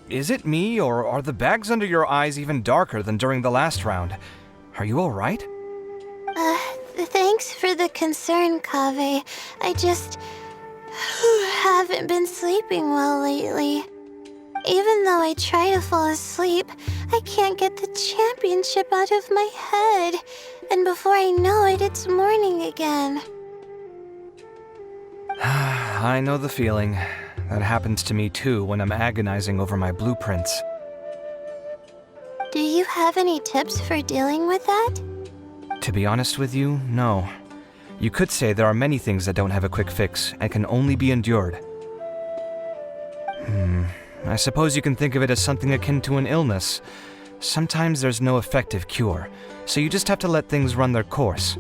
Is it me, or are the bags under your eyes even darker than during the last round? Are you alright? Thanks for the concern, Kaveh. I just haven't been sleeping well lately. Even though I try to fall asleep, I can't get the championship out of my head. And before I know it, it's morning again. I know the feeling. That happens to me too when I'm agonizing over my blueprints. Do you have any tips for dealing with that? To be honest with you, no. You could say there are many things that don't have a quick fix and can only be endured. I suppose you can think of it as something akin to an illness. Sometimes there's no effective cure, so you just have to let things run their course.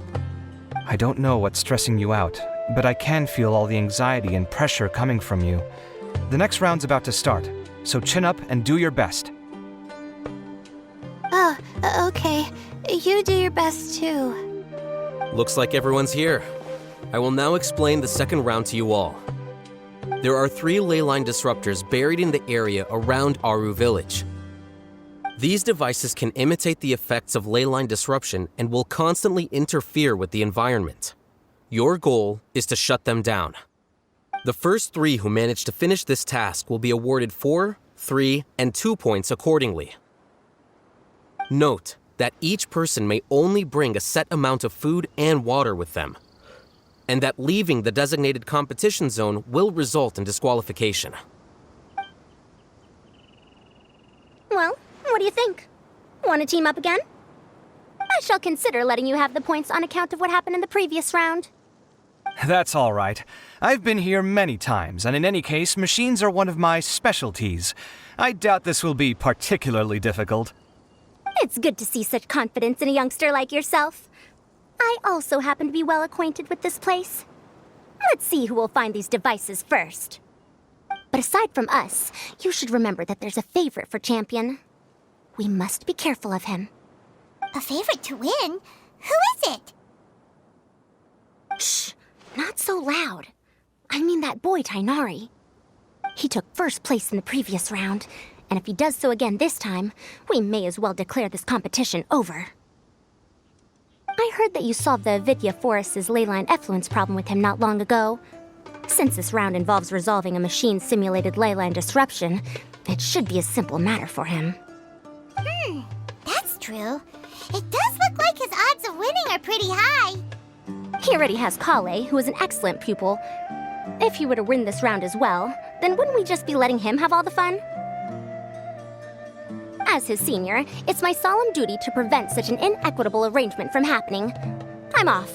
I don't know what's stressing you out, but I can feel all the anxiety and pressure coming from you. The next round's about to start, so chin up and do your best. Oh, okay. You do your best too. Looks like everyone's here. I will now explain the second round to you all. There are 3 leyline disruptors buried in the area around Aru Village. These devices can imitate the effects of leyline disruption and will constantly interfere with the environment. Your goal is to shut them down. The first 3 who manage to finish this task will be awarded 4, 3, and 2 points accordingly. Note that each person may only bring a set amount of food and water with them, and that leaving the designated competition zone will result in disqualification. Well, what do you think? Want to team up again? I shall consider letting you have the points on account of what happened in the previous round. That's all right. I've been here many times, and in any case, machines are one of my specialties. I doubt this will be particularly difficult. It's good to see such confidence in a youngster like yourself. I also happen to be well acquainted with this place. Let's see who will find these devices first. But aside from us, you should remember that there's a favorite for Champion. We must be careful of him. A favorite to win? Who is it? Shh! Not so loud. I mean that boy, Tainari. He took first place in the previous round, and if he does so again this time, we may as well declare this competition over. I heard that you solved the Avidya Forest's leyline effluence problem with him not long ago. Since this round involves resolving a machine-simulated leyline disruption, it should be a simple matter for him. That's true. It does look like his odds of winning are pretty high. He already has Kale, who is an excellent pupil. If he were to win this round as well, then wouldn't we just be letting him have all the fun? As his senior, it's my solemn duty to prevent such an inequitable arrangement from happening. I'm off.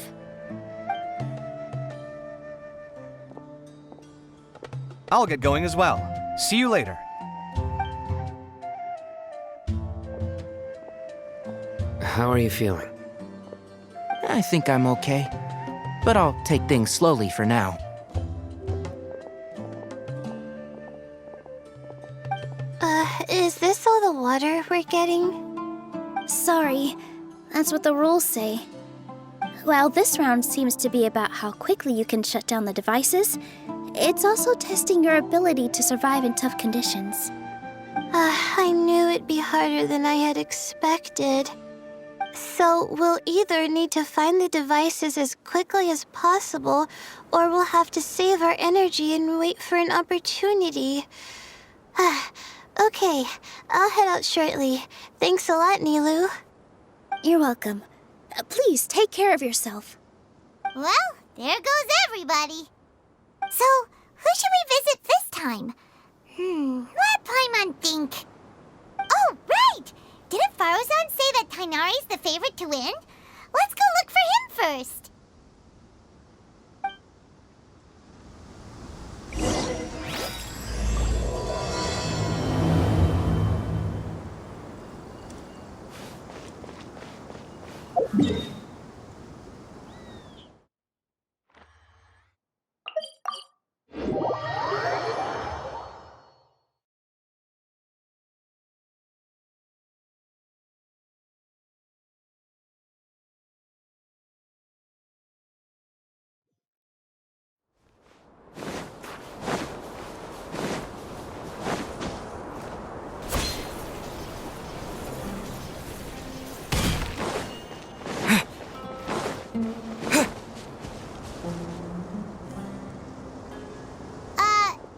I'll get going as well. See you later. How are you feeling? I think I'm okay, but I'll take things slowly for now. Is this all the water we're getting? Sorry, that's what the rules say. While this round seems to be about how quickly you can shut down the devices, it's also testing your ability to survive in tough conditions. I knew it'd be harder than I had expected. So we'll either need to find the devices as quickly as possible, or we'll have to save our energy and wait for an opportunity. Okay, I'll head out shortly. Thanks a lot, Nilu. You're welcome. Please take care of yourself. Well, there goes everybody. So, who should we visit this time? Let Paimon think. Oh, right! Didn't Farozan say that Tainari's the favorite to win? Let's go look for him first.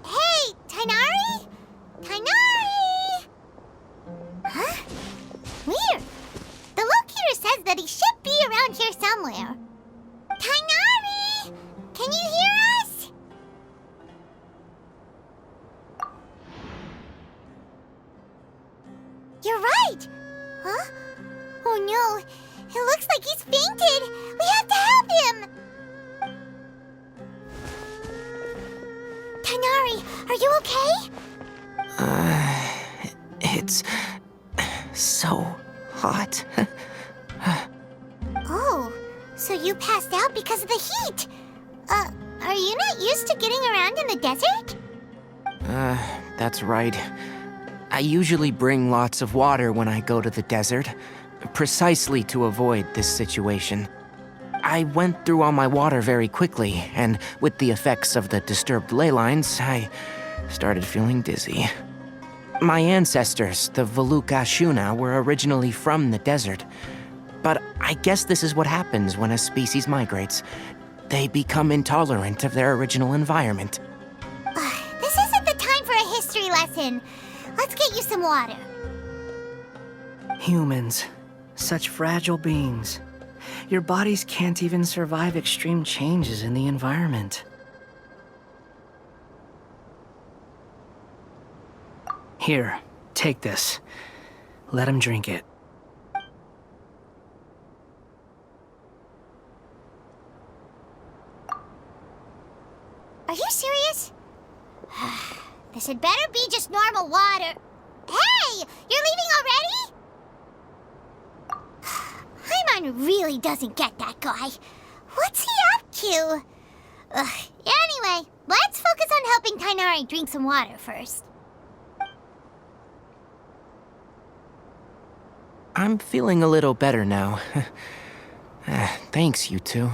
Hey, Tainari? Tainari! Huh? Weird. The locator says that he should be around here somewhere. Tainari! Can you hear us? You're right! Huh? Oh no, it looks like he's fainted! We have to help him! Tainari, are you okay? It's so hot. Oh, so you passed out because of the heat? Are you not used to getting around in the desert? That's right. I usually bring lots of water when I go to the desert, precisely to avoid this situation. I went through all my water very quickly, and with the effects of the disturbed ley lines, I started feeling dizzy. My ancestors, the Veluka Shuna, were originally from the desert. But I guess this is what happens when a species migrates. They become intolerant of their original environment. This isn't the time for a history lesson. Let's get you some water. Humans, such fragile beings. Your bodies can't even survive extreme changes in the environment. Here, take this. Let him drink it. Are you serious? This had better be just normal water. Hey! You're leaving already? Paimon really doesn't get that guy. What's he up to? Anyway, let's focus on helping Tainari drink some water first. I'm feeling a little better now. Thanks, you two.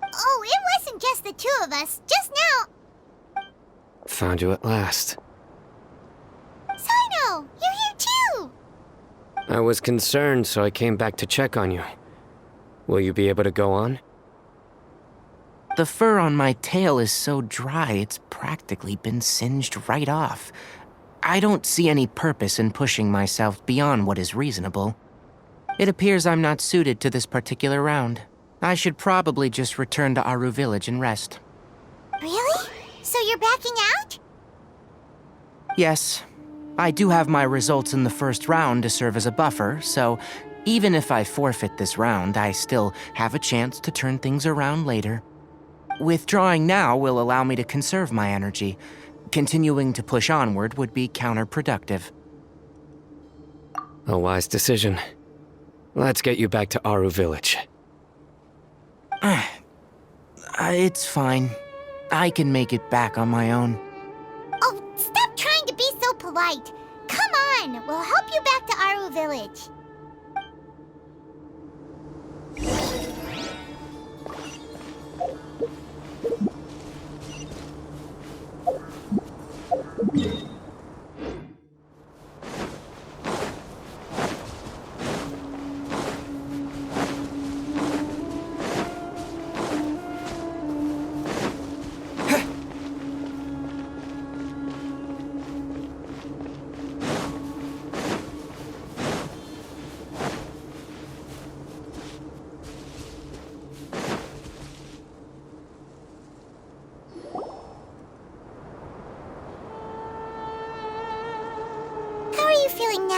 Oh, it wasn't just the two of us. Just now. Found you at last. Sino, you're here too. I was concerned, so I came back to check on you. Will you be able to go on? The fur on my tail is so dry, it's practically been singed right off. I don't see any purpose in pushing myself beyond what is reasonable. It appears I'm not suited to this particular round. I should probably just return to Aru Village and rest. Really? So you're backing out? Yes. I do have my results in the first round to serve as a buffer, so even if I forfeit this round, I still have a chance to turn things around later. Withdrawing now will allow me to conserve my energy. Continuing to push onward would be counterproductive. A wise decision. Let's get you back to Aru Village. It's fine. I can make it back on my own. Oh, stop trying to be so polite. Come on, we'll help you back to Aru Village.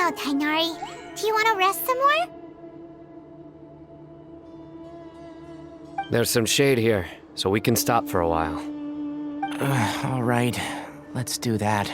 now, Tainari. Do you want to rest some more? There's some shade here, so we can stop for a while. All right, let's do that.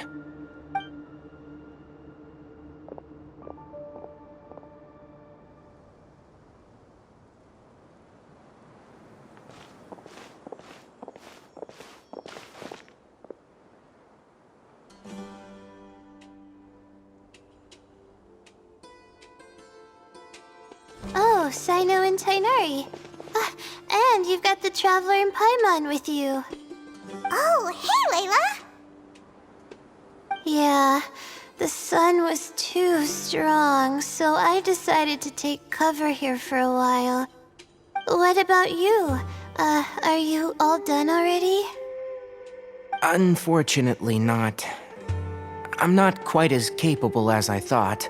Oh, Sino and Tainari. And you've got the Traveler and Paimon with you. Oh, hey, Layla! Yeah, the sun was too strong, so I decided to take cover here for a while. What about you? Are you all done already? Unfortunately not. I'm not quite as capable as I thought.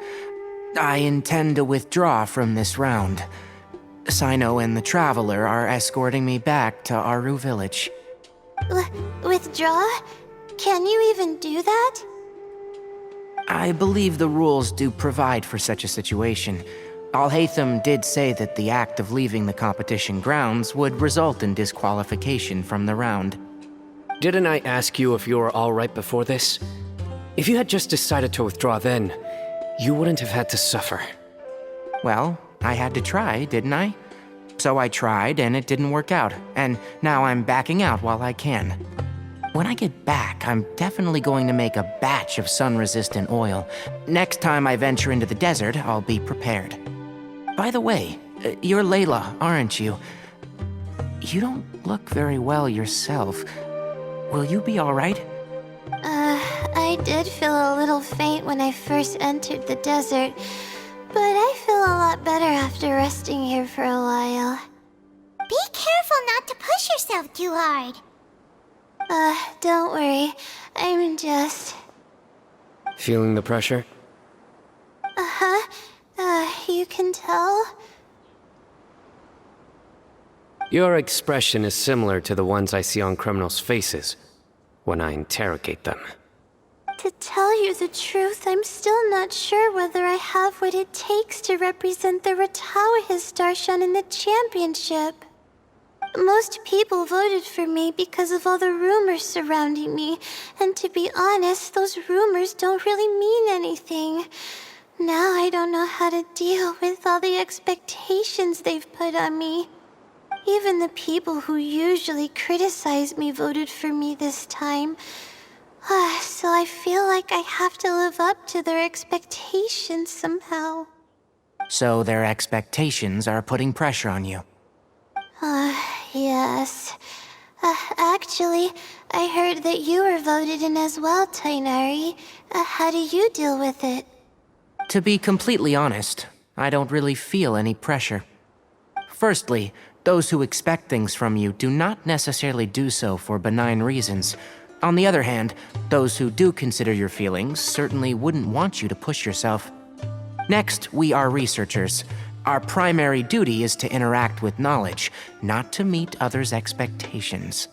I intend to withdraw from this round. Sino and the Traveler are escorting me back to Aru Village. Withdraw? Can you even do that? I believe the rules do provide for such a situation. Alhaitham did say that the act of leaving the competition grounds would result in disqualification from the round. Didn't I ask you if you were all right before this? If you had just decided to withdraw then, you wouldn't have had to suffer. Well, I had to try, didn't I? So I tried, and it didn't work out, and now I'm backing out while I can. When I get back, I'm definitely going to make a batch of sun-resistant oil. Next time I venture into the desert, I'll be prepared. By the way, you're Layla, aren't you? You don't look very well yourself. Will you be all right? I did feel a little faint when I first entered the desert, but I feel a lot better after resting here for a while. Be careful not to push yourself too hard. Don't worry. I'm just... Feeling the pressure? You can tell? Your expression is similar to the ones I see on criminals' faces when I interrogate them. To tell you the truth, I'm still not sure whether I have what it takes to represent the Ratawa Starshan in the championship. Most people voted for me because of all the rumors surrounding me, and to be honest, those rumors don't really mean anything. Now I don't know how to deal with all the expectations they've put on me. Even the people who usually criticize me voted for me this time. So I feel like I have to live up to their expectations somehow. So their expectations are putting pressure on you. Yes. Actually, I heard that you were voted in as well, Tainari. How do you deal with it? To be completely honest, I don't really feel any pressure. Firstly, those who expect things from you do not necessarily do so for benign reasons. On the other hand, those who do consider your feelings certainly wouldn't want you to push yourself. Next, we are researchers. Our primary duty is to interact with knowledge, not to meet others' expectations.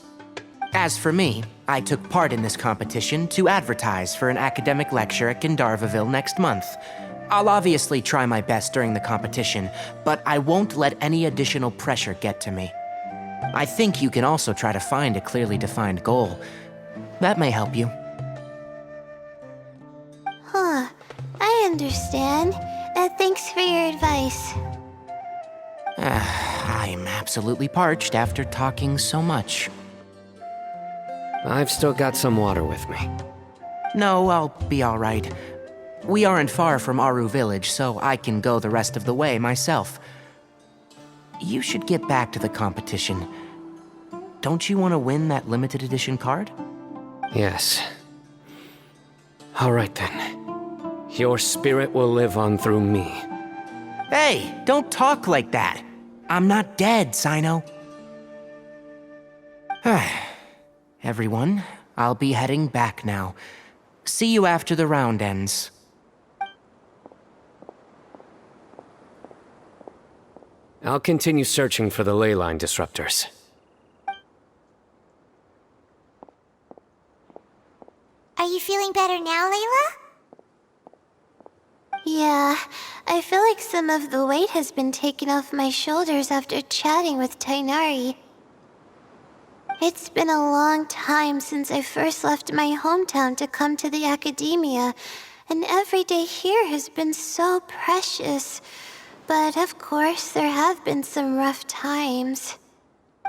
As for me, I took part in this competition to advertise for an academic lecture at Gandharvaville next month. I'll obviously try my best during the competition, but I won't let any additional pressure get to me. I think you can also try to find a clearly defined goal. That may help you. I understand. Thanks for your advice. I'm absolutely parched after talking so much. I've still got some water with me. No, I'll be all right. We aren't far from Aru Village, so I can go the rest of the way myself. You should get back to the competition. Don't you want to win that limited edition card? Yes. All right then. Your spirit will live on through me. Hey, don't talk like that. I'm not dead, Sino. Everyone, I'll be heading back now. See you after the round ends. I'll continue searching for the ley line disruptors. Are you feeling better now, Layla? Yeah, I feel like some of the weight has been taken off my shoulders after chatting with Tainari. It's been a long time since I first left my hometown to come to the academia, and every day here has been so precious. But of course, there have been some rough times.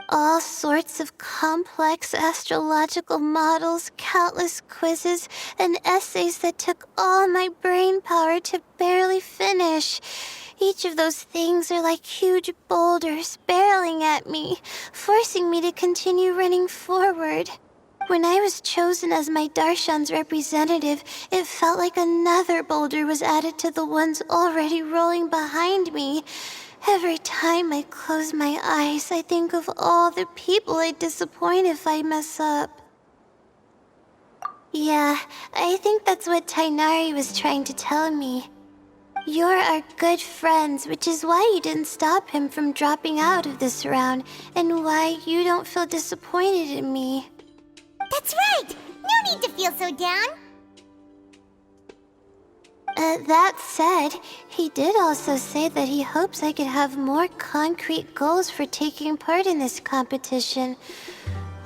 All sorts of complex astrological models, countless quizzes, and essays that took all my brain power to barely finish. Each of those things are like huge boulders barreling at me, forcing me to continue running forward. When I was chosen as my Darshan's representative, it felt like another boulder was added to the ones already rolling behind me. Every time I close my eyes, I think of all the people I'd disappoint if I mess up. Yeah, I think that's what Tainari was trying to tell me. You're our good friends, which is why you didn't stop him from dropping out of this round, and why you don't feel disappointed in me. That's right! No need to feel so down! That said, he did also say that he hopes I could have more concrete goals for taking part in this competition.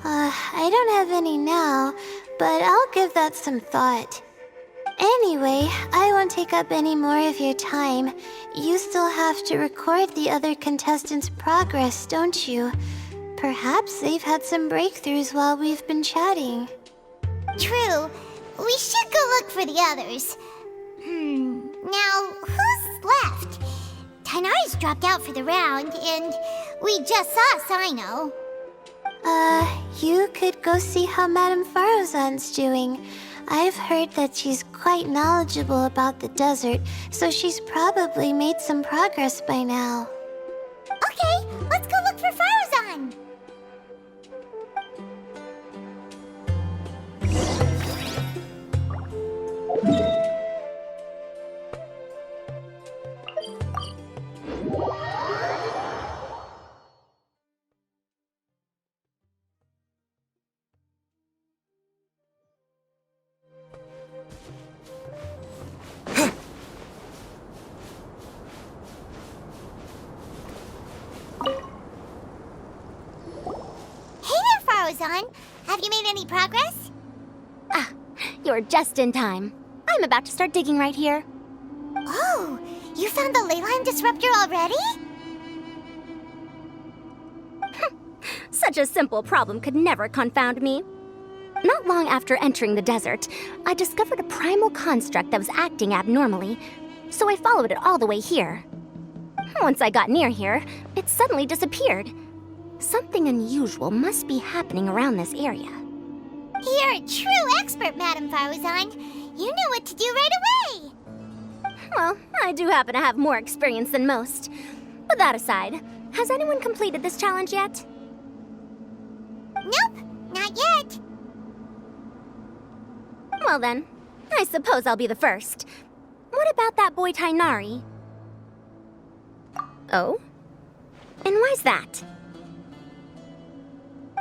I don't have any now, but I'll give that some thought. Anyway, I won't take up any more of your time. You still have to record the other contestants' progress, don't you? Perhaps they've had some breakthroughs while we've been chatting. True. We should go look for the others. Now, who's left? Tainari's dropped out for the round, and we just saw Sino. You could go see how Madame Farozan's doing. I've heard that she's quite knowledgeable about the desert, so she's probably made some progress by now. Okay, let's go look for Farozan! Have you made any progress? Ah, you're just in time. I'm about to start digging right here. Oh, you found the leyline disruptor already? Such a simple problem could never confound me. Not long after entering the desert, I discovered a primal construct that was acting abnormally, so I followed it all the way here. Once I got near here, it suddenly disappeared. Something unusual must be happening around this area. You're a true expert, Madame Farozan. You knew what to do right away. Well, I do happen to have more experience than most. But that aside, has anyone completed this challenge yet? Nope, not yet. Well then, I suppose I'll be the first. What about that boy Tainari? Oh? And why's that?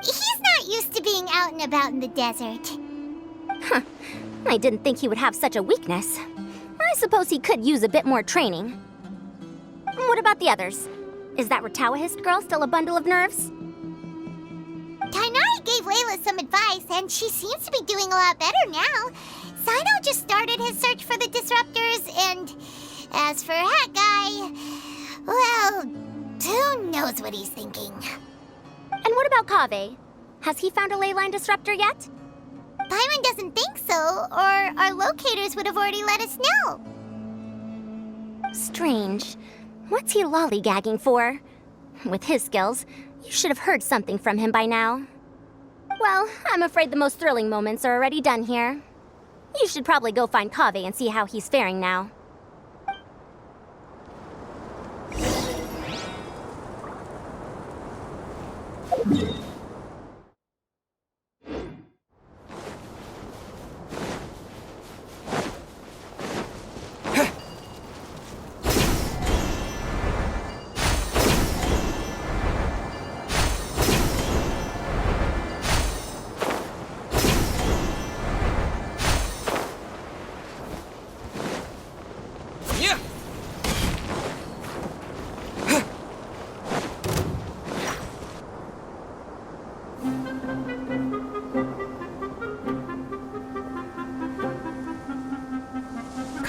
He's not used to being out and about in the desert. Huh. I didn't think he would have such a weakness. I suppose he could use a bit more training. What about the others? Is that Ratawahist girl still a bundle of nerves? Tainari gave Layla some advice, and she seems to be doing a lot better now. Sino just started his search for the disruptors, and as for Hat Guy, well, who knows what he's thinking. And what about Kaveh? Has he found a leyline disruptor yet? Paimon doesn't think so, or our locators would have already let us know. Strange. What's he lollygagging for? With his skills, you should have heard something from him by now. Well, I'm afraid the most thrilling moments are already done here. You should probably go find Kaveh and see how he's faring now.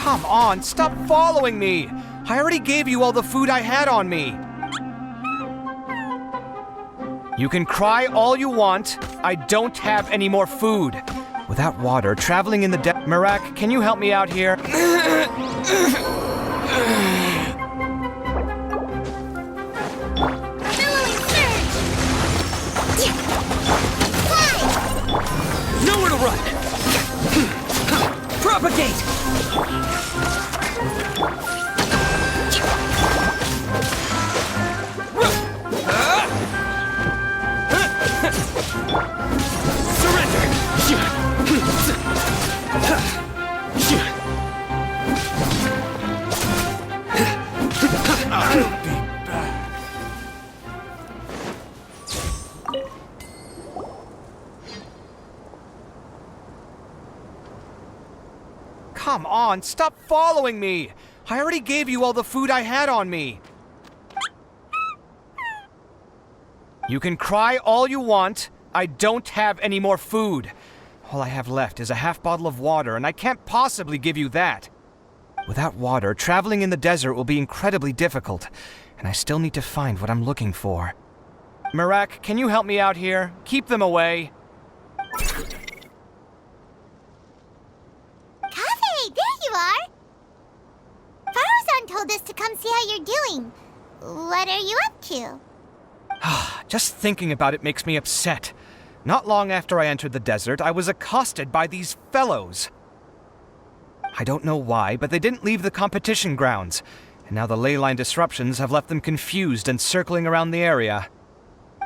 Come on, stop following me! I already gave you all the food I had on me. You can cry all you want. I don't have any more food. Without water, traveling in the desert... Marak, can you help me out here? Nowhere to run! Propagate! Come on, stop following me! I already gave you all the food I had on me. You can cry all you want. I don't have any more food. All I have left is a half bottle of water, and I can't possibly give you that. Without water, traveling in the desert will be incredibly difficult, and I still need to find what I'm looking for. Marak, can you help me out here? Keep them away. Kaveh, there you are! Faruzan told us to come see how you're doing. What are you up to? Just thinking about it makes me upset. Not long after I entered the desert, I was accosted by these fellows. I don't know why, but they didn't leave the competition grounds, and now the ley line disruptions have left them confused and circling around the area.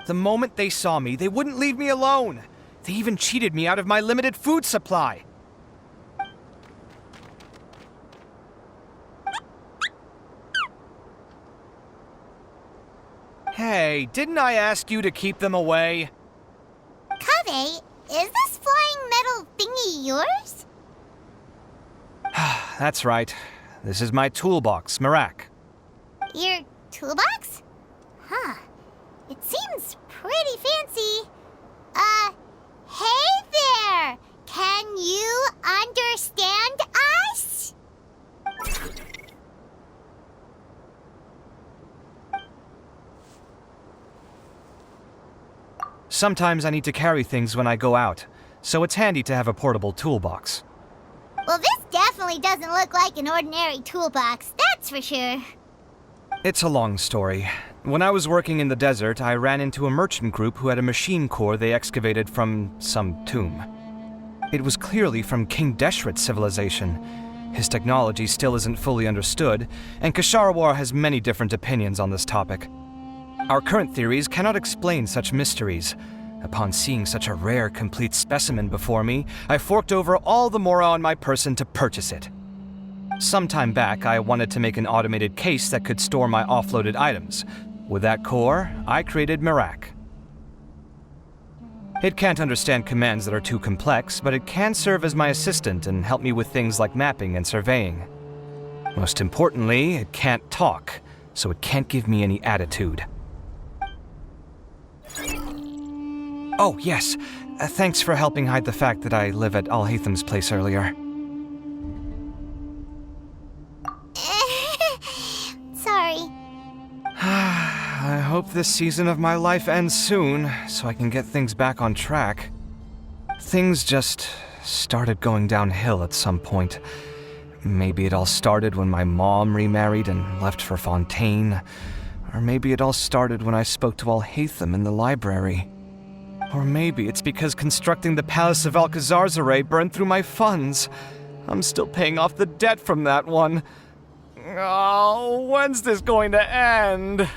The moment they saw me, they wouldn't leave me alone. They even cheated me out of my limited food supply. Hey, didn't I ask you to keep them away? Kaveh, is this flying metal thingy yours? That's right. This is my toolbox, Marak. Your toolbox? Huh. It seems pretty fancy. Hey there! Can you understand us? Sometimes I need to carry things when I go out, so it's handy to have a portable toolbox. Well, this definitely doesn't look like an ordinary toolbox, that's for sure. It's a long story. When I was working in the desert, I ran into a merchant group who had a machine core they excavated from some tomb. It was clearly from King Deshret's civilization. His technology still isn't fully understood, and Kasharawar has many different opinions on this topic. Our current theories cannot explain such mysteries. Upon seeing such a rare, complete specimen before me, I forked over all the mora on my person to purchase it. Some time back, I wanted to make an automated case that could store my offloaded items. With that core, I created Marak. It can't understand commands that are too complex, but it can serve as my assistant and help me with things like mapping and surveying. Most importantly, it can't talk, so it can't give me any attitude. Oh, yes. Thanks for helping hide the fact that I live at Al-Haytham's place earlier. Sorry. I hope this season of my life ends soon, so I can get things back on track. Things just started going downhill at some point. Maybe it all started when my mom remarried and left for Fontaine. Or maybe it all started when I spoke to Al-Haytham in the library. Or maybe it's because constructing the Palace of Alcazarzaray burned through my funds. I'm still paying off the debt from that one. Oh, when's this going to end?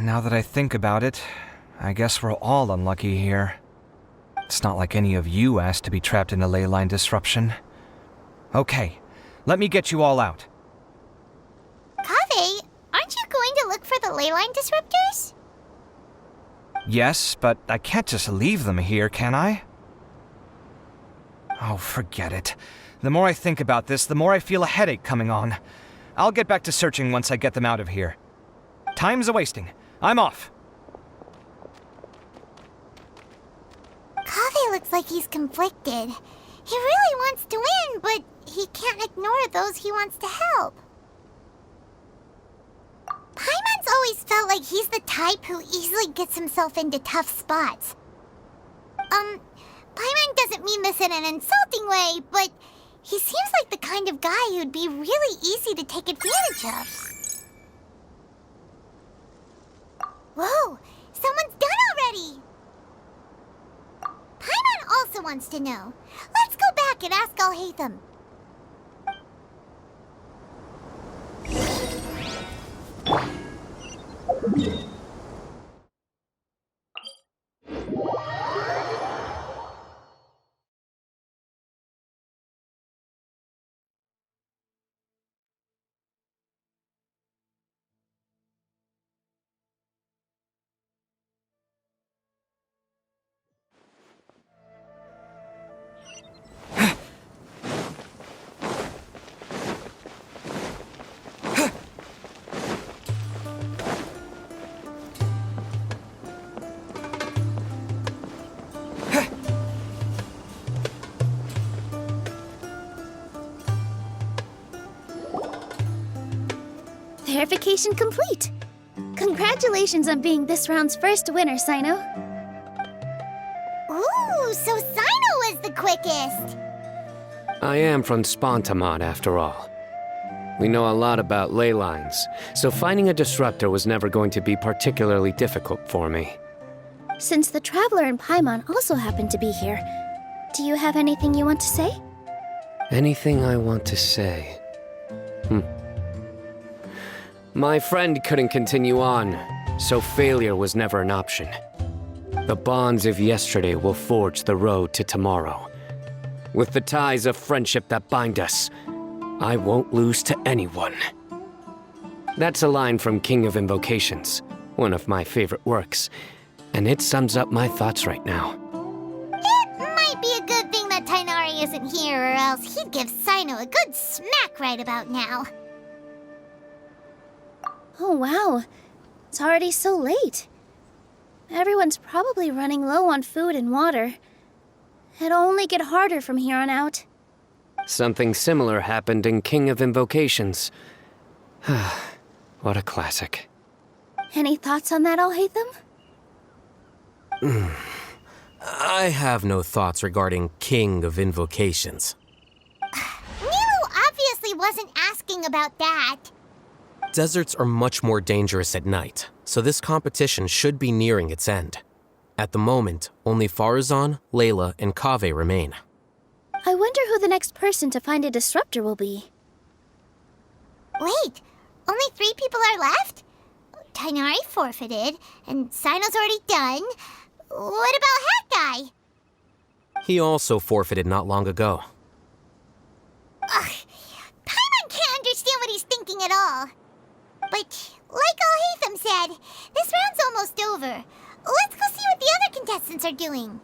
Now that I think about it, I guess we're all unlucky here. It's not like any of you asked to be trapped in a ley line disruption. Okay, let me get you all out. Kaveh, aren't you going to look for the ley line disruptors? Yes, but I can't just leave them here, can I? Oh, forget it. The more I think about this, the more I feel a headache coming on. I'll get back to searching once I get them out of here. Time's a-wasting. I'm off. Kaveh looks like he's conflicted. He really wants to win, but he can't ignore those he wants to help. Paimon's always felt like he's the type who easily gets himself into tough spots. Paimon doesn't mean this in an insulting way, but he seems like the kind of guy who'd be really easy to take advantage of. Whoa! Someone's done already! Paimon also wants to know. Let's go back and ask Alhaitham. Verification complete! Congratulations on being this round's first winner, Sino. Ooh, so Sino was the quickest! I am from Spontamod, after all. We know a lot about ley lines, so finding a disruptor was never going to be particularly difficult for me. Since the Traveler and Paimon also happen to be here, do you have anything you want to say? Anything I want to say? My friend couldn't continue on, so failure was never an option. The bonds of yesterday will forge the road to tomorrow. With the ties of friendship that bind us, I won't lose to anyone. That's a line from King of Invocations, one of my favorite works, and it sums up my thoughts right now. It might be a good thing that Tainari isn't here, or else he'd give Sino a good smack right about now. Oh wow, it's already so late. Everyone's probably running low on food and water. It'll only get harder from here on out. Something similar happened in King of Invocations. What a classic. Any thoughts on that, Alhaitham? I have no thoughts regarding King of Invocations. Nilu obviously wasn't asking about that. Deserts are much more dangerous at night, so this competition should be nearing its end. At the moment, only Farazan, Layla, and Kaveh remain. I wonder who the next person to find a disruptor will be. Wait, only 3 people are left? Tainari forfeited, and Sino's already done. What about Hat Guy? He also forfeited not long ago. Ugh, Paimon can't understand what he's thinking at all. But, like Alhaitham said, this round's almost over. Let's go see what the other contestants are doing.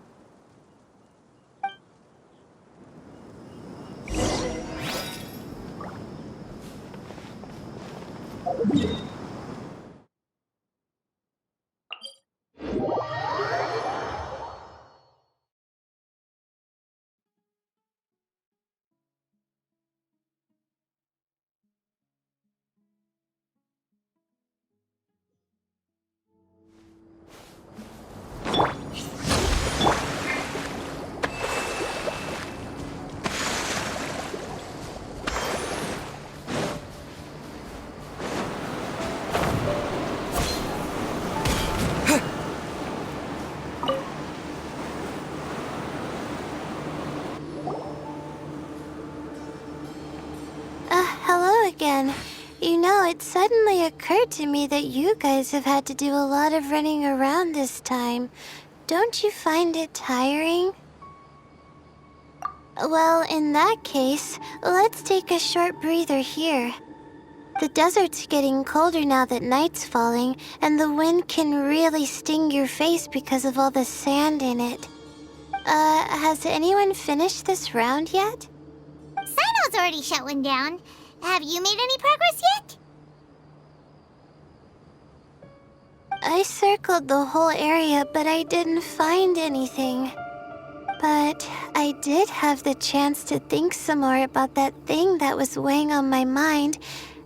Hello again. You know, it suddenly occurred to me that you guys have had to do a lot of running around this time. Don't you find it tiring? Well, in that case, let's take a short breather here. The desert's getting colder now that night's falling, and the wind can really sting your face because of all the sand in it. Has anyone finished this round yet? Sino's already shut one down. Have you made any progress yet? I circled the whole area, but I didn't find anything. But I did have the chance to think some more about that thing that was weighing on my mind,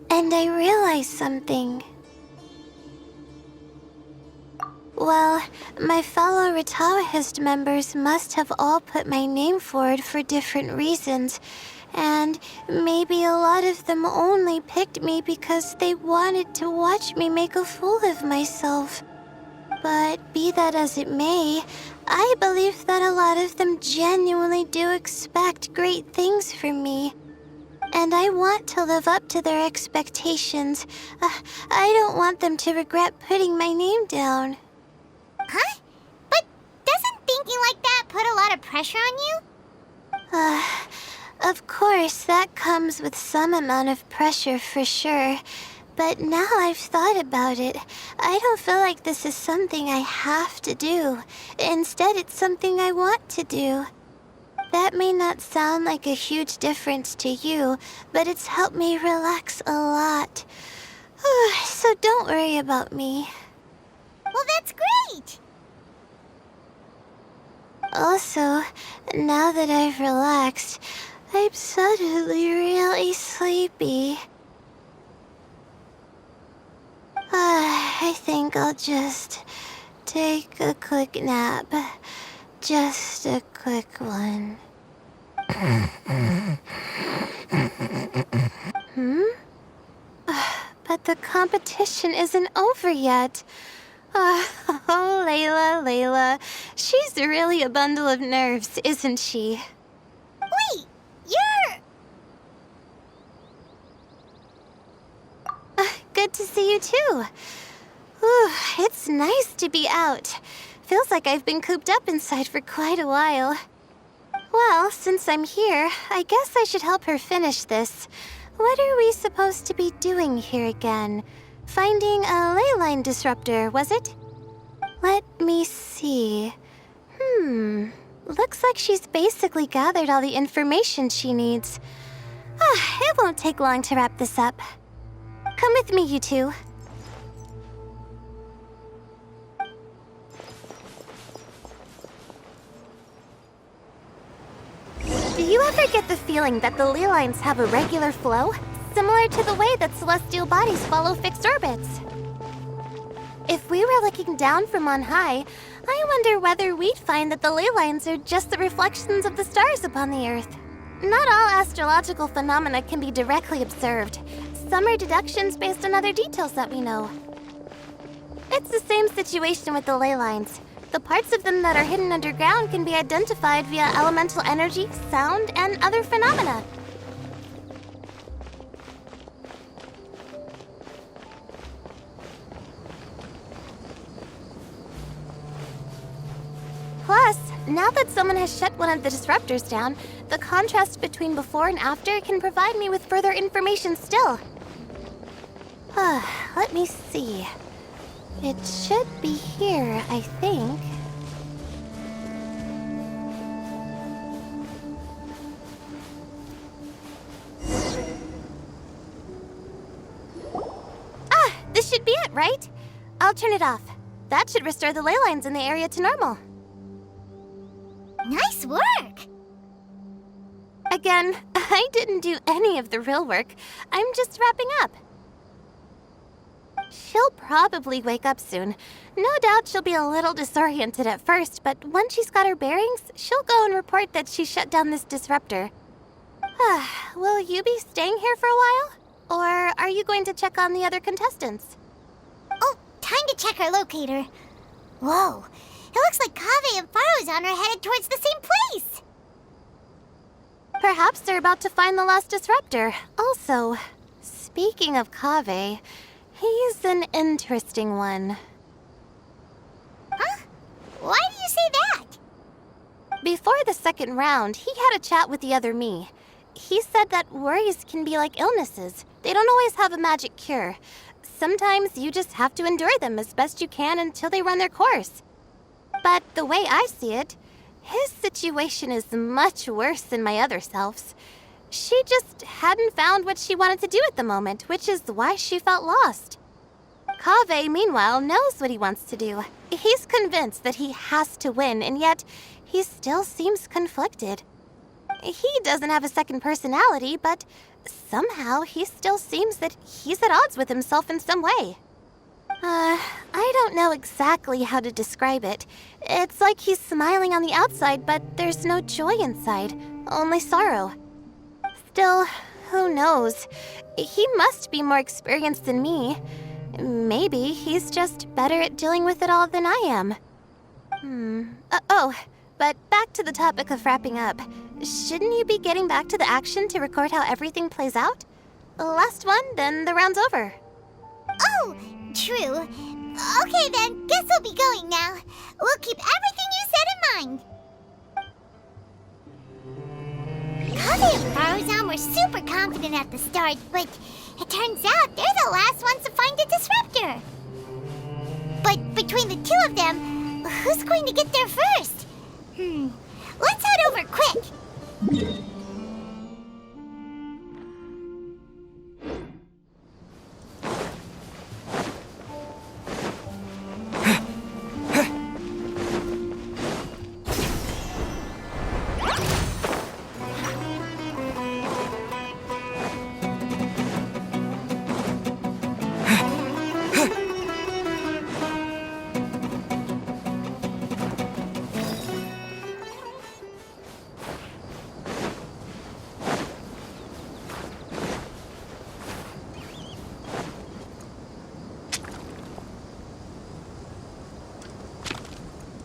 and I realized something. Well, my fellow Retawahist members must have all put my name forward for different reasons, and maybe a lot of them only picked me because they wanted to watch me make a fool of myself. But be that as it may, I believe that a lot of them genuinely do expect great things from me. And I want to live up to their expectations. I don't want them to regret putting my name down. Huh? But doesn't thinking like that put a lot of pressure on you? Of course, that comes with some amount of pressure for sure. But now I've thought about it, I don't feel like this is something I have to do. Instead, it's something I want to do. That may not sound like a huge difference to you, but it's helped me relax a lot. So don't worry about me. Well, that's great! Also, now that I've relaxed, I'm suddenly really sleepy. I think I'll just take a quick nap. Just a quick one. But the competition isn't over yet. Oh, Layla. She's really a bundle of nerves, isn't she? Wait, you're... Good to see you too. Ooh, it's nice to be out. Feels like I've been cooped up inside for quite a while. Well, since I'm here, I guess I should help her finish this. What are we supposed to be doing here again? Finding a ley line disruptor, was it? Let me see. Looks like she's basically gathered all the information she needs. It won't take long to wrap this up. Come with me, you two. Do you ever get the feeling that the ley lines have a regular flow? Similar to the way that celestial bodies follow fixed orbits. If we were looking down from on high, I wonder whether we'd find that the ley lines are just the reflections of the stars upon the Earth. Not all astrological phenomena can be directly observed. Some are deductions based on other details that we know. It's the same situation with the ley lines. The parts of them that are hidden underground can be identified via elemental energy, sound, and other phenomena. Plus, now that someone has shut one of the disruptors down, the contrast between before and after can provide me with further information still. Let me see. It should be here, I think. This should be it, right? I'll turn it off. That should restore the ley lines in the area to normal. Nice work! Again, I didn't do any of the real work. I'm just wrapping up. She'll probably wake up soon. No doubt she'll be a little disoriented at first, but once she's got her bearings, she'll go and report that she shut down this disruptor. Will you be staying here for a while? Or are you going to check on the other contestants? Oh, time to check our locator. Whoa, it looks like Kaveh and Farozan are headed towards the same place. Perhaps they're about to find the last disruptor. Also, speaking of Kaveh, he's an interesting one. Huh? Why do you say that? Before the second round, he had a chat with the other me. He said that worries can be like illnesses. They don't always have a magic cure. Sometimes you just have to endure them as best you can until they run their course. But the way I see it, his situation is much worse than my other self's. She just hadn't found what she wanted to do at the moment, which is why she felt lost. Kaveh, meanwhile, knows what he wants to do. He's convinced that he has to win, and yet he still seems conflicted. He doesn't have a second personality, but somehow he still seems that he's at odds with himself in some way. I don't know exactly how to describe it. It's like he's smiling on the outside, but there's no joy inside, only sorrow. Still, who knows? He must be more experienced than me. Maybe he's just better at dealing with it all than I am. But back to the topic of wrapping up. Shouldn't you be getting back to the action to record how everything plays out? Last one, then the round's over. Oh, true. Okay then, guess we'll be going now. We'll keep everything you said in mind. Kaveh and Faruzan were super confident at the start, but it turns out they're the last ones to find a disruptor. But between the two of them, who's going to get there first? Let's head over quick.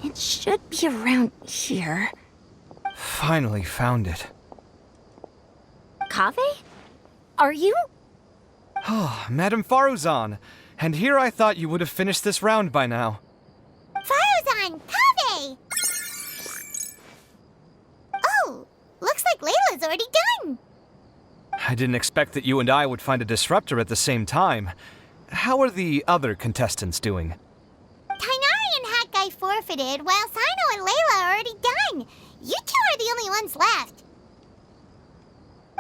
It should be around here. Finally found it. Kaveh? Are you? Oh, Madame Faruzan. And here I thought you would have finished this round by now. Faruzan, Kaveh! Oh, looks like Layla's already done. I didn't expect that you and I would find a disruptor at the same time. How are the other contestants doing? Tainari and Hat Guy forfeited, while Sino and Layla are already done. You two are the only ones left.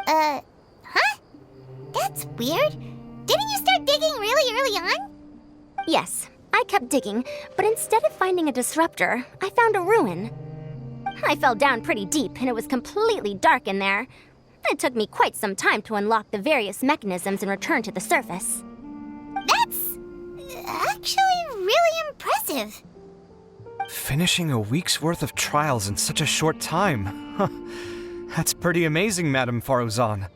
Huh? That's weird. Didn't you start digging really early on? Yes, I kept digging, but instead of finding a disruptor, I found a ruin. I fell down pretty deep, and it was completely dark in there. It took me quite some time to unlock the various mechanisms and return to the surface. That's actually really impressive. Finishing a week's worth of trials in such a short time. Huh. That's pretty amazing, Madame Faruzan.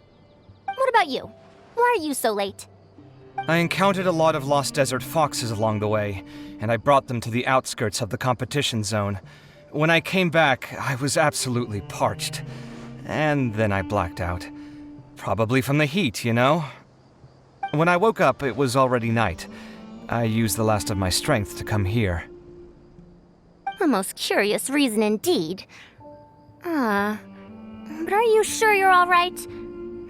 What about you? Why are you so late? I encountered a lot of lost desert foxes along the way, and I brought them to the outskirts of the competition zone. When I came back, I was absolutely parched. And then I blacked out. Probably from the heat, you know? When I woke up, it was already night. I used the last of my strength to come here. A most curious reason indeed. But are you sure you're all right?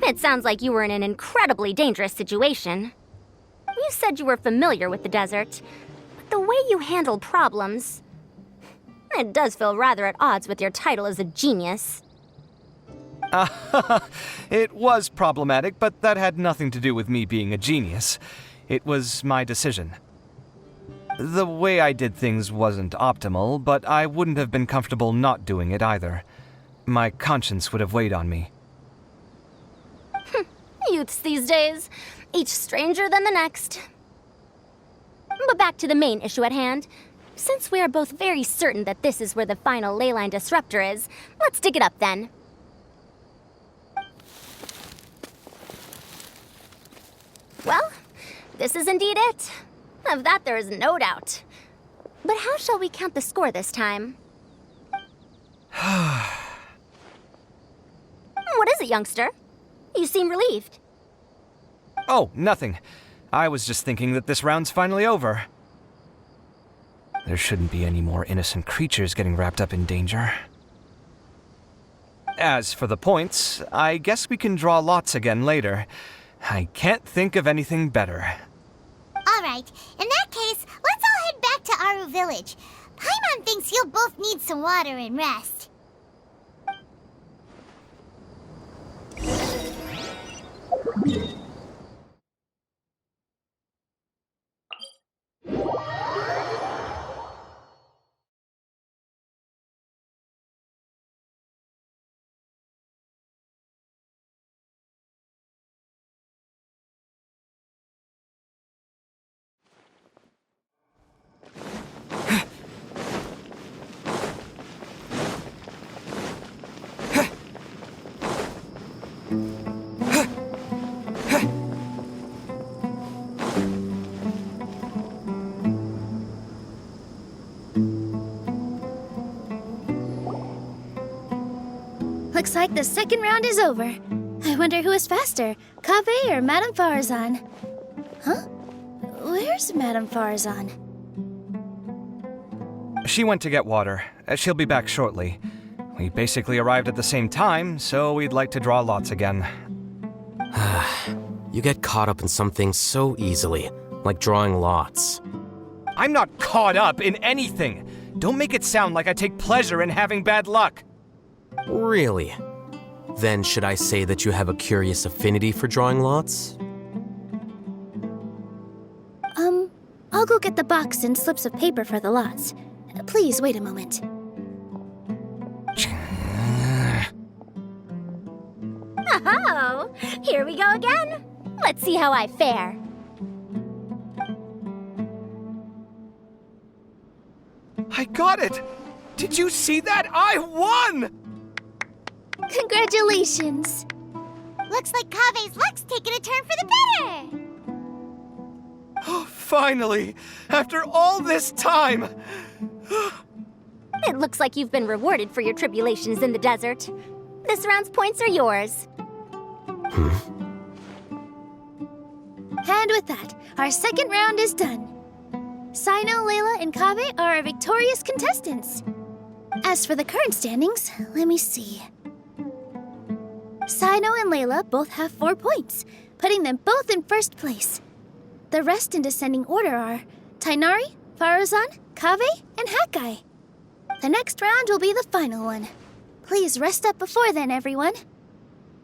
It sounds like you were in an incredibly dangerous situation. You said you were familiar with the desert, but the way you handle problems... It does feel rather at odds with your title as a genius. It was problematic, but that had nothing to do with me being a genius. It was my decision. The way I did things wasn't optimal, but I wouldn't have been comfortable not doing it either. My conscience would have weighed on me. Youths these days, each stranger than the next. But back to the main issue at hand. Since we are both very certain that this is where the final leyline disruptor is, let's dig it up then. Well, this is indeed it. Of that there is no doubt. But how shall we count the score this time? What is it, youngster? You seem relieved. Oh, nothing. I was just thinking that this round's finally over. There shouldn't be any more innocent creatures getting wrapped up in danger. As for the points, I guess we can draw lots again later. I can't think of anything better. All right, in that case, let's all head back to Aru Village. Paimon thinks you'll both need some water and rest. Looks like the second round is over. I wonder who is faster, Kaveh or Madame Farazan? Huh? Where's Madame Farazan? She went to get water. She'll be back shortly. We basically arrived at the same time, so we'd like to draw lots again. You get caught up in some things so easily, like drawing lots. I'm not caught up in anything! Don't make it sound like I take pleasure in having bad luck! Really? Then should I say that you have a curious affinity for drawing lots? I'll go get the box and slips of paper for the lots. Please wait a moment. Oh, here we go again. Let's see how I fare. I got it! Did you see that? I won! Congratulations! Looks like Kaveh's luck's taking a turn for the better! Oh, finally! After all this time! It looks like you've been rewarded for your tribulations in the desert. This round's points are yours. And with that, our second round is done. Sino, Layla, and Kaveh are our victorious contestants. As for the current standings, let me see. Sino and Layla both have 4 points, putting them both in first place. The rest in descending order are Tainari, Farazan, Kaveh, and Hakai. The next round will be the final one. Please rest up before then, everyone.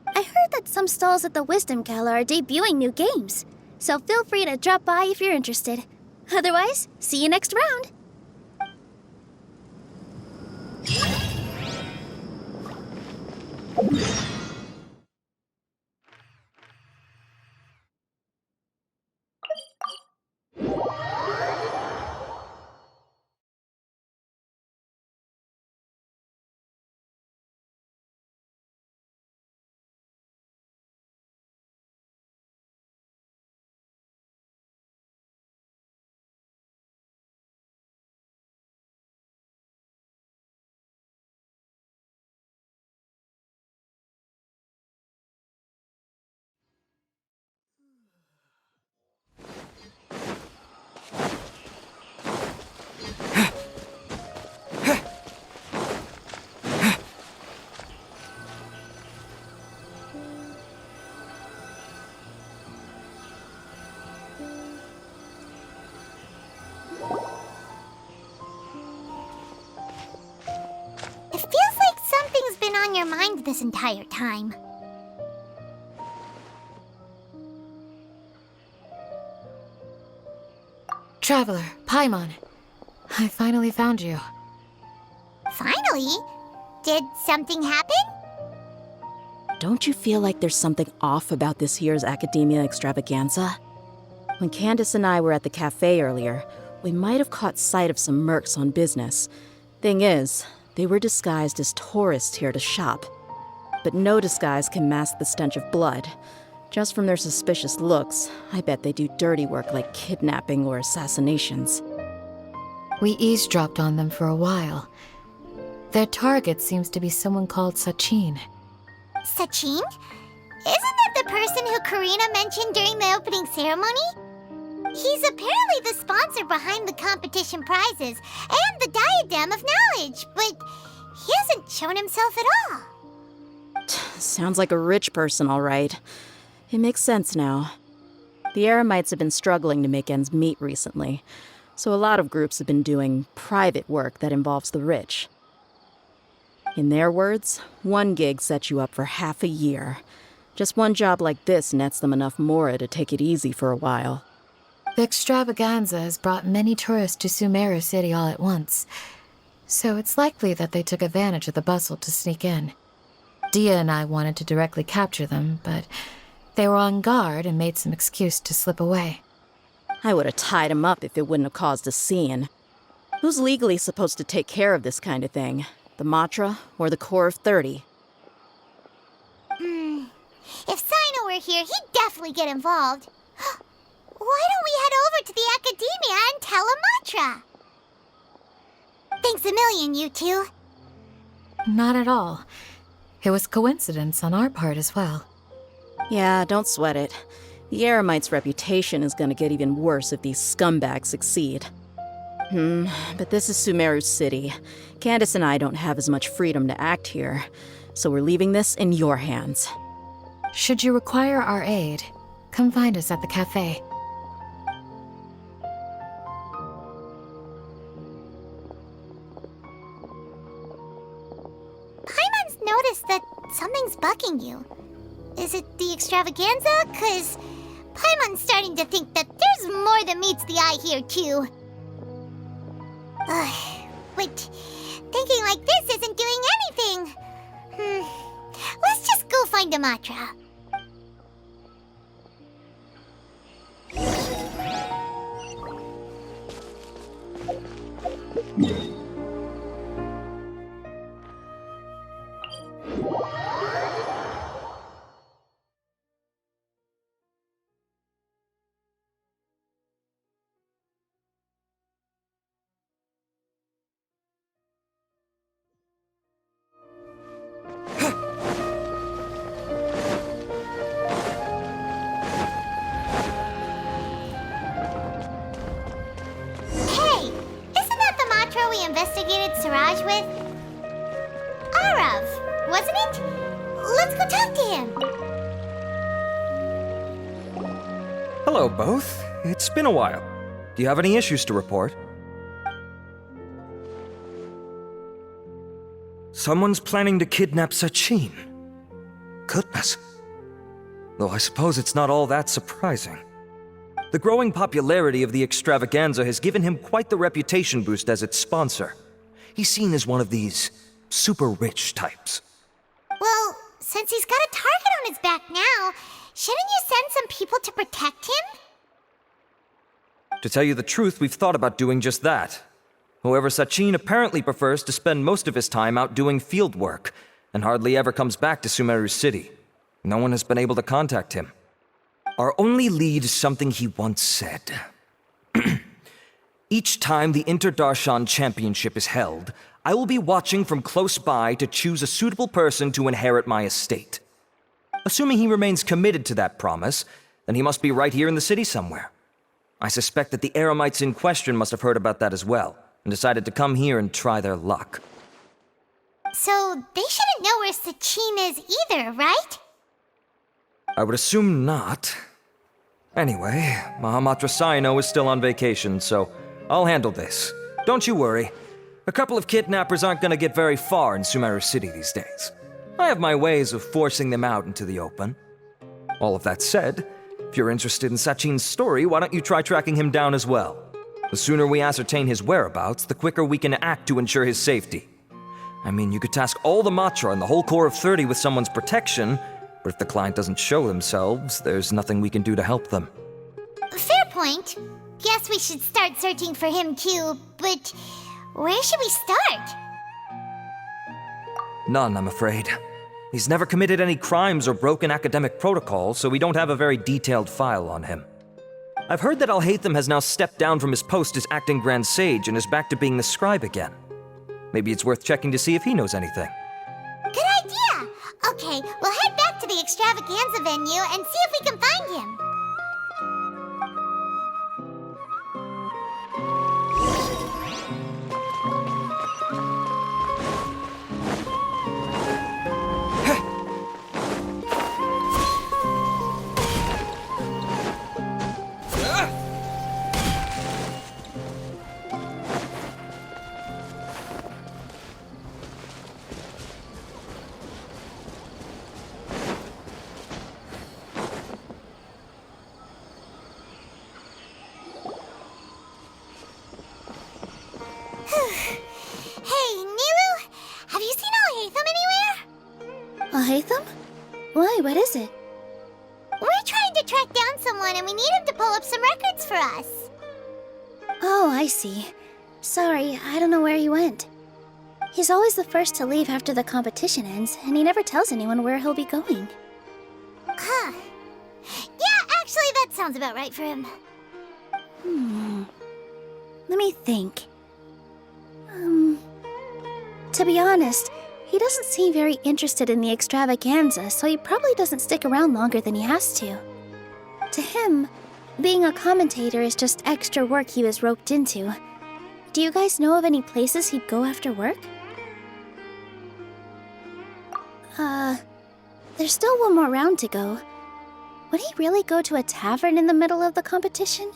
I heard that some stalls at the Wisdom Gala are debuting new games, so feel free to drop by if you're interested. Otherwise, see you next round. It feels like something's been on your mind this entire time. Traveler, Paimon. I finally found you. Finally? Did something happen? Don't you feel like there's something off about this year's Academia Extravaganza? When Candace and I were at the cafe earlier, we might have caught sight of some mercs on business. Thing is, they were disguised as tourists here to shop. But no disguise can mask the stench of blood. Just from their suspicious looks, I bet they do dirty work like kidnapping or assassinations. We eavesdropped on them for a while. Their target seems to be someone called Sachin. Sachin? Isn't that the person who Karina mentioned during the opening ceremony? He's apparently the sponsor behind the competition prizes and the Diadem of Knowledge, but he hasn't shown himself at all. Sounds like a rich person, all right. It makes sense now. The Eremites have been struggling to make ends meet recently, so a lot of groups have been doing private work that involves the rich. In their words, one gig sets you up for half a year. Just one job like this nets them enough mora to take it easy for a while. The extravaganza has brought many tourists to Sumeru City all at once, so it's likely that they took advantage of the bustle to sneak in. Dia and I wanted to directly capture them, but they were on guard and made some excuse to slip away. I would have tied him up if it wouldn't have caused a scene. Who's legally supposed to take care of this kind of thing? The Matra or the Corps of 30? here, he'd definitely get involved. Why don't we head over to the Academia and tell Amatra? Thanks a million, you two. Not at all. It was coincidence on our part as well. Yeah, don't sweat it. The Eremite's reputation is gonna get even worse if these scumbags succeed. But this is Sumeru City. Candace and I don't have as much freedom to act here, so we're leaving this in your hands. Should you require our aid, come find us at the cafe. Paimon's noticed that something's bugging you. Is it the extravaganza? 'Cause Paimon's starting to think that there's more than meets the eye here, too. But thinking like this isn't doing anything. Let's just go find Amatra. Investigated Siraj with? Arav, wasn't it? Let's go talk to him. Hello, both. It's been a while. Do you have any issues to report? Someone's planning to kidnap Sachin. Goodness. Though I suppose it's not all that surprising. The growing popularity of the extravaganza has given him quite the reputation boost as its sponsor. He's seen as one of these super rich types. Well, since he's got a target on his back now, shouldn't you send some people to protect him? To tell you the truth, we've thought about doing just that. However, Sachin apparently prefers to spend most of his time out doing field work, and hardly ever comes back to Sumeru City. No one has been able to contact him. Our only lead is something he once said. Each time the Inter-Darshan Championship is held, I will be watching from close by to choose a suitable person to inherit my estate. Assuming he remains committed to that promise, then he must be right here in the city somewhere. I suspect that the Eremites in question must have heard about that as well, and decided to come here and try their luck. So they shouldn't know where Sachin is either, right? I would assume not. Anyway, Mahamatra Saino is still on vacation, so I'll handle this. Don't you worry. A couple of kidnappers aren't gonna get very far in Sumeru City these days. I have my ways of forcing them out into the open. All of that said, if you're interested in Sachin's story, why don't you try tracking him down as well? The sooner we ascertain his whereabouts, the quicker we can act to ensure his safety. I mean, you could task all the Matra and the whole Corps of 30 with someone's protection, but if the client doesn't show themselves, there's nothing we can do to help them. Fair point. Guess we should start searching for him too, but where should we start? None, I'm afraid. He's never committed any crimes or broken academic protocol, so we don't have a very detailed file on him. I've heard that Alhaitham has now stepped down from his post as acting Grand Sage and is back to being the scribe again. Maybe it's worth checking to see if he knows anything. Good idea! Okay, we'll head back to the extravaganza venue and see if we can find him. Alhaitham? Why, what is it? We're trying to track down someone and we need him to pull up some records for us. Oh, I see. Sorry, I don't know where he went. He's always the first to leave after the competition ends, and he never tells anyone where he'll be going. Huh. sounds about right for him. Let me think. To be honest, he doesn't seem very interested in the extravaganza, so he probably doesn't stick around longer than he has to. To him, being a commentator is just extra work he was roped into. Do you guys know of any places he'd go after work? There's still one more round to go. Would he really go to a tavern in the middle of the competition?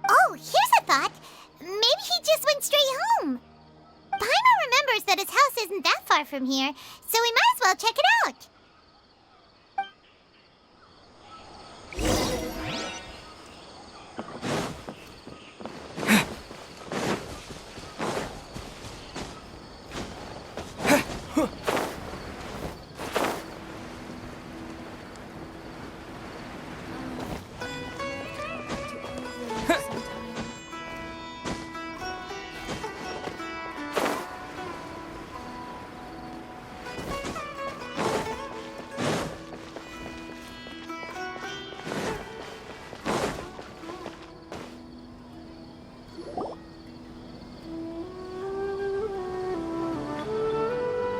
Oh, here's a thought. Maybe he just went straight home. Paimon remembers that his house isn't that far from here, so we might as well check it out.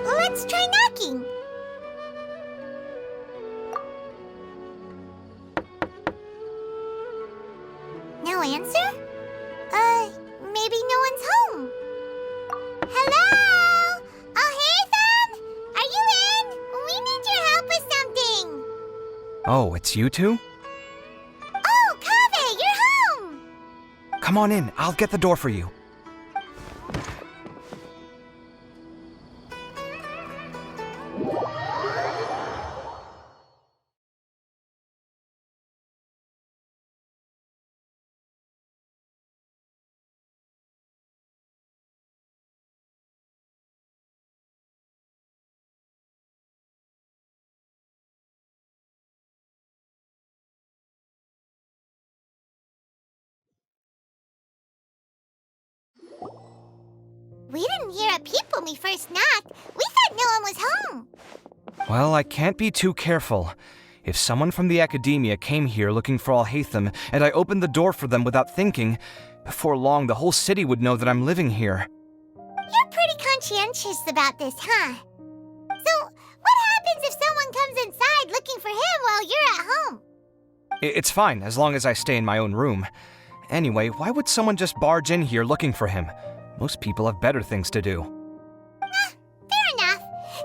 Let's try knocking. No answer? Maybe no one's home. Hello? Alhaitham? Are you in? We need your help with something. Oh, it's you two? Oh, Kaveh, you're home. Come on in, I'll get the door for you. We didn't hear a peep when we first knocked. We thought no one was home. Well, I can't be too careful. If someone from the academia came here looking for Alhaitham, and I opened the door for them without thinking, before long the whole city would know that I'm living here. You're pretty conscientious about this, huh? So, what happens if someone comes inside looking for him while you're at home? It's fine, as long as I stay in my own room. Anyway, why would someone just barge in here looking for him? Most people have better things to do. Fair enough.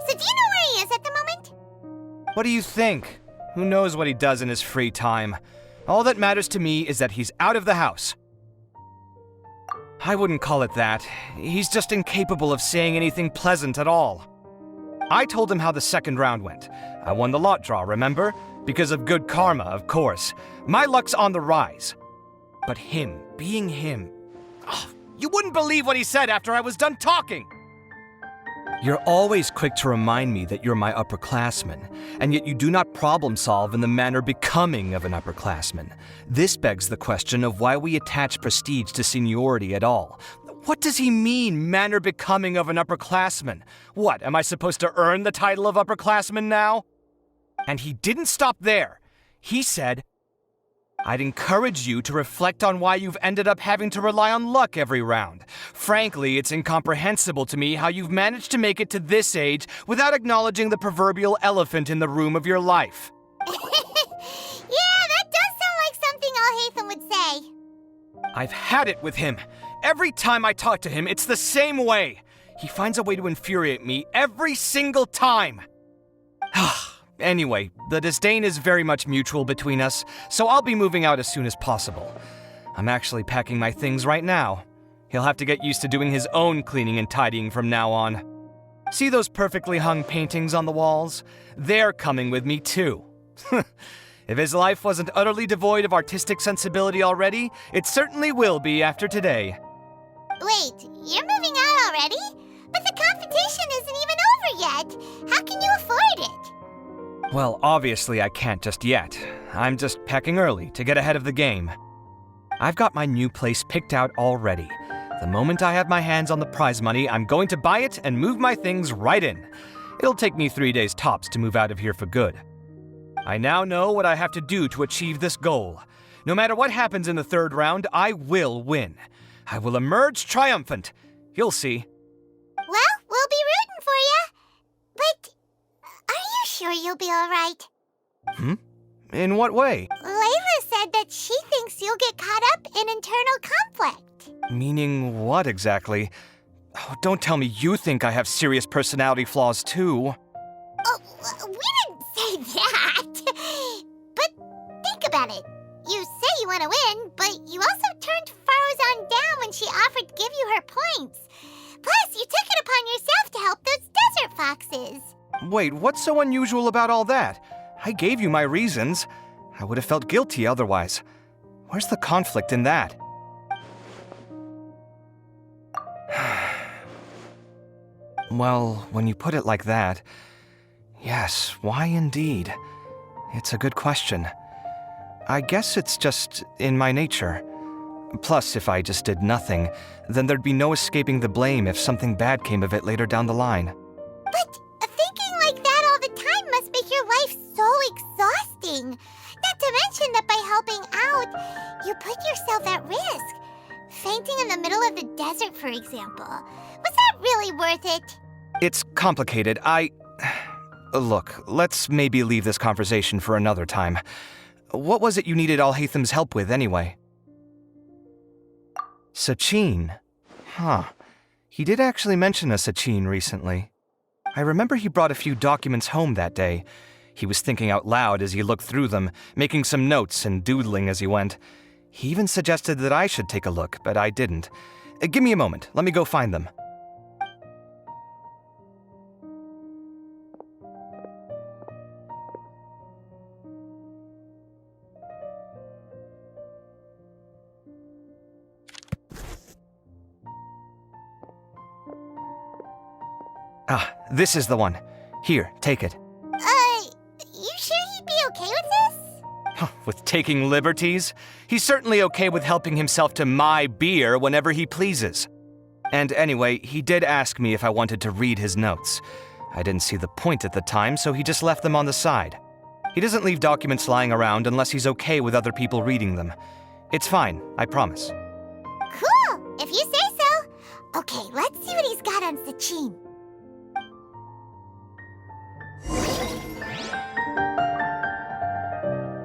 So do you know where he is at the moment? What do you think? Who knows what he does in his free time? All that matters to me is that he's out of the house. I wouldn't call it that. He's just incapable of saying anything pleasant at all. I told him how the second round went. I won the lot draw, remember? Because of good karma, of course. My luck's on the rise. But him, being him... Oh, you wouldn't believe what he said after I was done talking! You're always quick to remind me that you're my upperclassman, and yet you do not problem solve in the manner becoming of an upperclassman. This begs the question of why we attach prestige to seniority at all. What does he mean, manner becoming of an upperclassman? What, am I supposed to earn the title of upperclassman now? And he didn't stop there. He said, I'd encourage you to reflect on why you've ended up having to rely on luck every round. Frankly, it's incomprehensible to me how you've managed to make it to this age without acknowledging the proverbial elephant in the room of your life. Yeah, that does sound like something Alhaitham would say. I've had it with him. Every time I talk to him, it's the same way. He finds a way to infuriate me every single time. Anyway, the disdain is very much mutual between us, so I'll be moving out as soon as possible. I'm actually packing my things right now. He'll have to get used to doing his own cleaning and tidying from now on. See those perfectly hung paintings on the walls? They're coming with me too. If his life wasn't utterly devoid of artistic sensibility already, it certainly will be after today. Wait, you're moving out already? But the competition isn't even over yet. How can you afford it? Well, obviously I can't just yet. I'm just packing early to get ahead of the game. I've got my new place picked out already. The moment I have my hands on the prize money, I'm going to buy it and move my things right in. It'll take me 3 days tops to move out of here for good. I now know what I have to do to achieve this goal. No matter what happens in the third round, I will win. I will emerge triumphant. You'll see. Well, we'll be rooting for you. But are you sure you'll be all right? In what way? Layla said that she thinks you'll get caught up in internal conflict. Meaning what exactly? Oh, don't tell me you think I have serious personality flaws too. Oh, we didn't say that. But think about it. You say you want to win, but you also turned Farozan down when she offered to give you her points. Plus, you took it upon yourself to help those desert foxes. Wait, what's so unusual about all that? I gave you my reasons. I would have felt guilty otherwise. Where's the conflict in that? Well, when you put it like that, yes, why indeed? It's a good question. I guess it's just in my nature. Plus, if I just did nothing, then there'd be no escaping the blame if something bad came of it later down the line. But thinking like that all the time must make your life so exhausting. Not to mention that by helping out, you put yourself at risk. Fainting in the middle of the desert, for example. Was that really worth it? It's complicated. Look, let's maybe leave this conversation for another time. What was it you needed Alhatham's help with, anyway? Sachin? Huh. He did actually mention a Sachin recently. I remember he brought a few documents home that day. He was thinking out loud as he looked through them, making some notes and doodling as he went. He even suggested that I should take a look, but I didn't. Give me a moment. Let me go find them. Ah, this is the one. Here, take it. You sure he'd be okay with this? With taking liberties? He's certainly okay with helping himself to my beer whenever he pleases. And anyway, he did ask me if I wanted to read his notes. I didn't see the point at the time, so he just left them on the side. He doesn't leave documents lying around unless he's okay with other people reading them. It's fine, I promise. Cool, if you say so. Okay, let's see what he's got on Sachin.